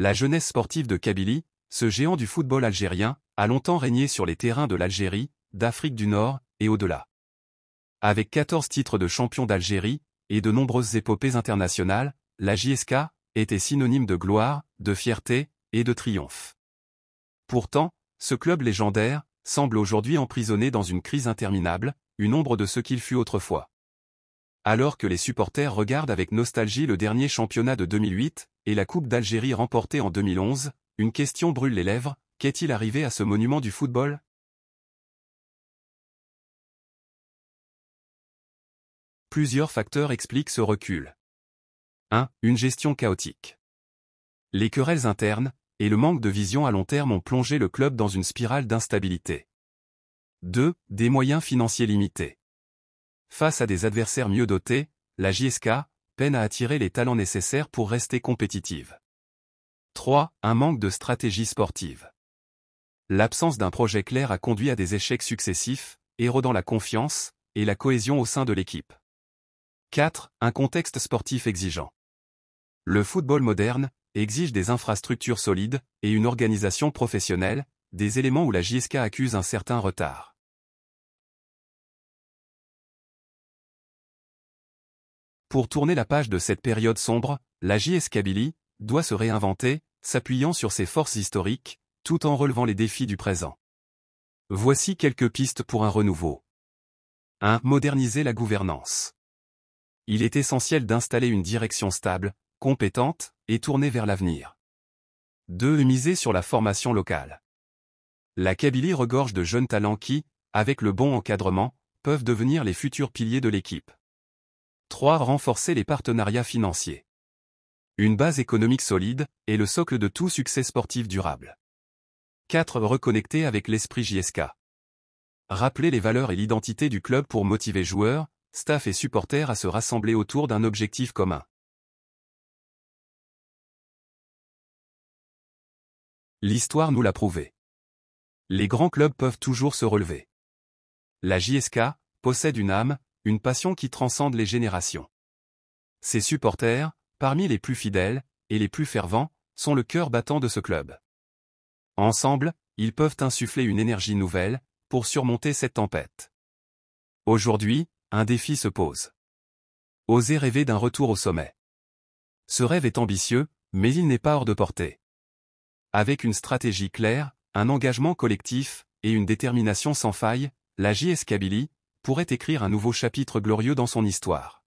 La jeunesse sportive de Kabylie, ce géant du football algérien, a longtemps régné sur les terrains de l'Algérie, d'Afrique du Nord, et au-delà. Avec 14 titres de champion d'Algérie, et de nombreuses épopées internationales, la JSK était synonyme de gloire, de fierté, et de triomphe. Pourtant, ce club légendaire semble aujourd'hui emprisonné dans une crise interminable, une ombre de ce qu'il fut autrefois. Alors que les supporters regardent avec nostalgie le dernier championnat de 2008 et la Coupe d'Algérie remportée en 2011, une question brûle les lèvres: qu'est-il arrivé à ce monument du football? Plusieurs facteurs expliquent ce recul. 1. Une gestion chaotique. Les querelles internes et le manque de vision à long terme ont plongé le club dans une spirale d'instabilité. 2. Des moyens financiers limités. Face à des adversaires mieux dotés, la JSK peine à attirer les talents nécessaires pour rester compétitive. 3. Un manque de stratégie sportive. L'absence d'un projet clair a conduit à des échecs successifs, érodant la confiance et la cohésion au sein de l'équipe. 4. Un contexte sportif exigeant. Le football moderne exige des infrastructures solides et une organisation professionnelle, des éléments où la JSK accuse un certain retard. Pour tourner la page de cette période sombre, la JS Kabylie doit se réinventer, s'appuyant sur ses forces historiques, tout en relevant les défis du présent. Voici quelques pistes pour un renouveau. 1. Moderniser la gouvernance. Il est essentiel d'installer une direction stable, compétente et tournée vers l'avenir. 2. Miser sur la formation locale. La Kabylie regorge de jeunes talents qui, avec le bon encadrement, peuvent devenir les futurs piliers de l'équipe. 3. Renforcer les partenariats financiers. Une base économique solide est le socle de tout succès sportif durable. 4. Reconnecter avec l'esprit JSK. Rappeler les valeurs et l'identité du club pour motiver joueurs, staff et supporters à se rassembler autour d'un objectif commun. L'histoire nous l'a prouvé. Les grands clubs peuvent toujours se relever. La JSK possède une âme, une passion qui transcende les générations. Ses supporters, parmi les plus fidèles et les plus fervents, sont le cœur battant de ce club. Ensemble, ils peuvent insuffler une énergie nouvelle pour surmonter cette tempête. Aujourd'hui, un défi se pose. Oser rêver d'un retour au sommet. Ce rêve est ambitieux, mais il n'est pas hors de portée. Avec une stratégie claire, un engagement collectif et une détermination sans faille, la JS Kabylie pourrait écrire un nouveau chapitre glorieux dans son histoire.